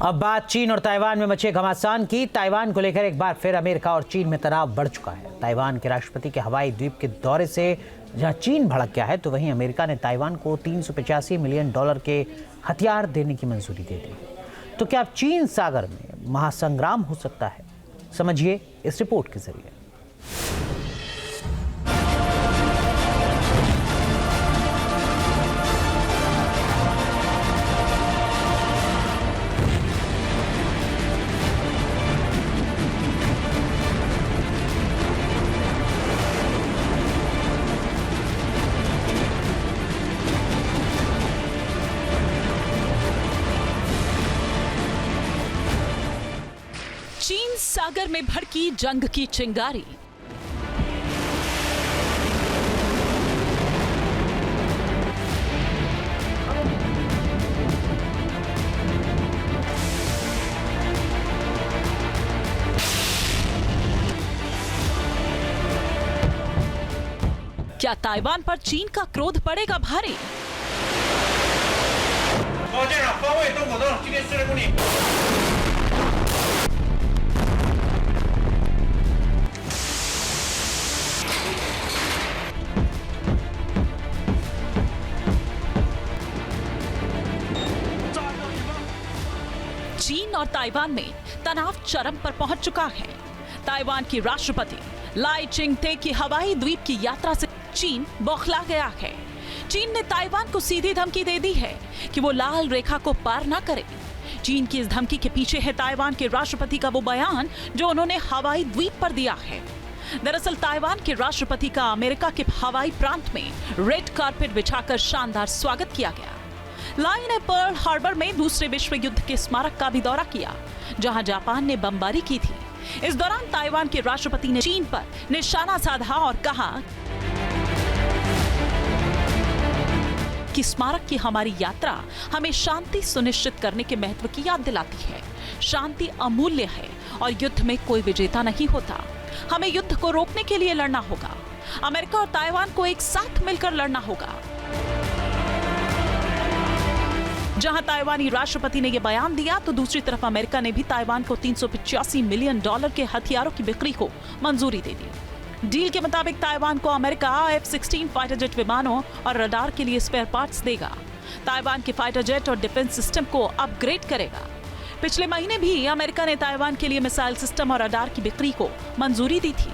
अब बात चीन और ताइवान में मचे घमासान की। ताइवान को लेकर एक बार फिर अमेरिका और चीन में तनाव बढ़ चुका है। ताइवान के राष्ट्रपति के हवाई द्वीप के दौरे से जहां चीन भड़क गया है, तो वहीं अमेरिका ने ताइवान को $385 मिलियन के हथियार देने की मंजूरी दे दी। तो क्या अब चीन सागर में महासंग्राम हो सकता है? समझिए इस रिपोर्ट के जरिए। चीन सागर में भड़की जंग की चिंगारी। क्या ताइवान पर चीन का क्रोध पड़ेगा भारी? चीन और ताइवान में तनाव चरम पर पहुंच चुका है। ताइवान की राष्ट्रपति लाई चिंगते की हवाई द्वीप की यात्रा से चीन बौखला गया है। चीन ने ताइवान को सीधी धमकी दे दी है कि वो लाल रेखा को पार न करे। चीन की इस धमकी के पीछे है ताइवान के राष्ट्रपति का वो बयान जो उन्होंने हवाई द्वीप पर दिया है। दरअसल ताइवान के राष्ट्रपति का अमेरिका के हवाई प्रांत में रेड कारपेट बिछाकर शानदार स्वागत किया गया। लाई ने पर्ल हार्बर में दूसरे विश्व युद्ध के स्मारक का भी दौरा किया, जहां जापान ने बमबारी की थी। इस दौरान ताइवान के राष्ट्रपति ने चीन पर निशाना साधा और कहा कि स्मारक की हमारी यात्रा हमें शांति सुनिश्चित करने के महत्व की याद दिलाती है। शांति अमूल्य है और युद्ध में कोई विजेता नहीं होता। हमें युद्ध को रोकने के लिए लड़ना होगा। अमेरिका और ताइवान को एक साथ मिलकर लड़ना होगा। जहां ताइवानी राष्ट्रपति ने यह बयान दिया, तो दूसरी तरफ अमेरिका ने भी ताइवान को $385 मिलियन के हथियारों की बिक्री को मंजूरी दे दी। डील के मुताबिक ताइवान को अमेरिका F-16 फाइटर जेट विमानों और रडार के लिए स्पेयर पार्ट्स देगा। ताइवान के फाइटर जेट और डिफेंस सिस्टम को अपग्रेड करेगा। पिछले महीने भी अमेरिका ने ताइवान के लिए मिसाइल सिस्टम और रडार की बिक्री को मंजूरी दी थी।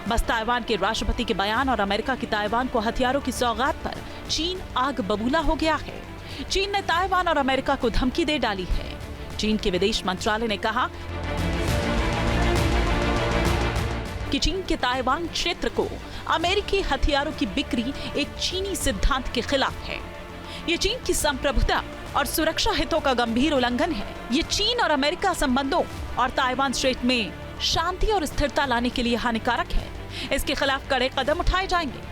बस ताइवान के राष्ट्रपति के बयान और अमेरिका की ताइवान को हथियारों की सौगात पर चीन आग बबूला हो गया है। चीन ने ताइवान और अमेरिका को धमकी दे डाली है। चीन के विदेश मंत्रालय ने कहा कि चीन के ताइवान क्षेत्र को अमेरिकी हथियारों की बिक्री एक चीनी सिद्धांत के खिलाफ है। ये चीन की संप्रभुता और सुरक्षा हितों का गंभीर उल्लंघन है। ये चीन और अमेरिका संबंधों और ताइवान स्ट्रेट में शांति और स्थिरता लाने के लिए हानिकारक है। इसके खिलाफ कड़े कदम उठाए जाएंगे।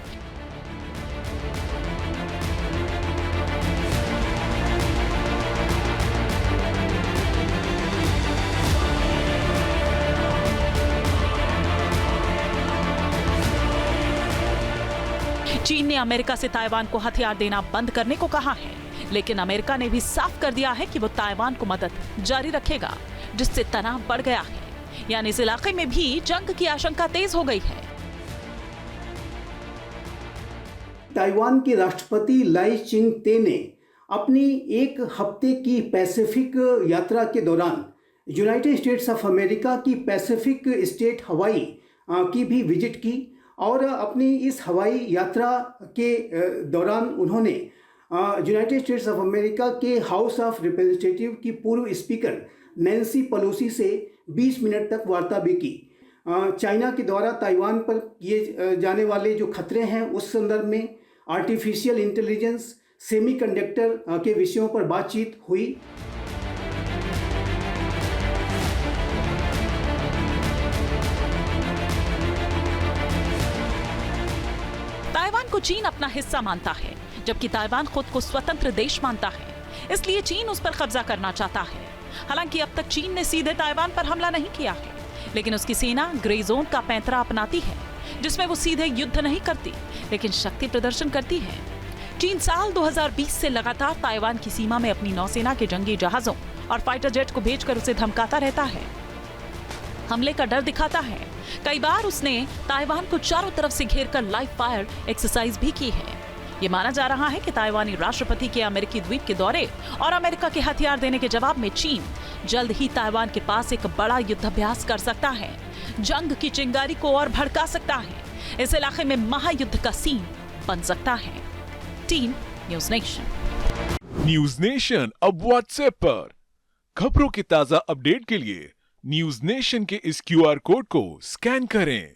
चीन ने अमेरिका से ताइवान को हथियार देना बंद करने को कहा है, लेकिन अमेरिका ने भी साफ कर दिया है कि वो ताइवान को मदद जारी रखेगा, जिससे तनाव बढ़ गया है। यानी इस इलाके में भी जंग की आशंका तेज हो गई है। ताइवान के राष्ट्रपति लाई चिंगते ने अपनी एक हफ्ते की पैसिफिक यात्रा के दौरान यूनाइटेड स्टेट्स ऑफ अमेरिका की पैसिफिक स्टेट हवाई की भी विजिट की और अपनी इस हवाई यात्रा के दौरान उन्होंने यूनाइटेड स्टेट्स ऑफ अमेरिका के हाउस ऑफ रिप्रेजेंटेटिव की पूर्व स्पीकर नैन्सी पेलोसी से 20 मिनट तक वार्ता भी की। चाइना के द्वारा ताइवान पर किए जाने वाले जो खतरे हैं उस संदर्भ में आर्टिफिशियल इंटेलिजेंस, सेमीकंडक्टर के विषयों पर बातचीत हुई। ताइवान को चीन अपना हिस्सा मानता है, जबकि ताइवान खुद को स्वतंत्र देश मानता है। इसलिए चीन उस पर कब्जा करना चाहता है। हालांकि अब तक चीन ने सीधे ताइवान पर हमला नहीं किया है, लेकिन उसकी सेना ग्रे जोन का पैंतरा अपनाती है, जिसमें वो सीधे युद्ध नहीं करती, लेकिन शक्ति प्रदर्शन करती है। चीन साल 2020 से लगातार ताइवान की सीमा में अपनी नौसेना के जंगी जहाजों और फाइटर जेट को भेजकर उसे धमकाता रहता है, हमले का डर दिखाता है। कई बार उसने ताइवान को चारों तरफ से घेरकर लाइव फायर एक्सरसाइज भी की है। ये माना जा रहा है कि ताइवानी राष्ट्रपति के अमेरिकी द्वीप के दौरे और अमेरिका के हथियार देने के जवाब में चीन जल्द ही ताइवान के पास एक बड़ा युद्धाभ्यास कर सकता है, जंग की चिंगारी को और भड़का सकता है। इस इलाके में महायुद्ध का सीन बन सकता है। Team news nation. News nation अब व्हाट्सएप पर खबरों के ताजा अपडेट के लिए न्यूज़ नेशन के इस QR कोड को स्कैन करें।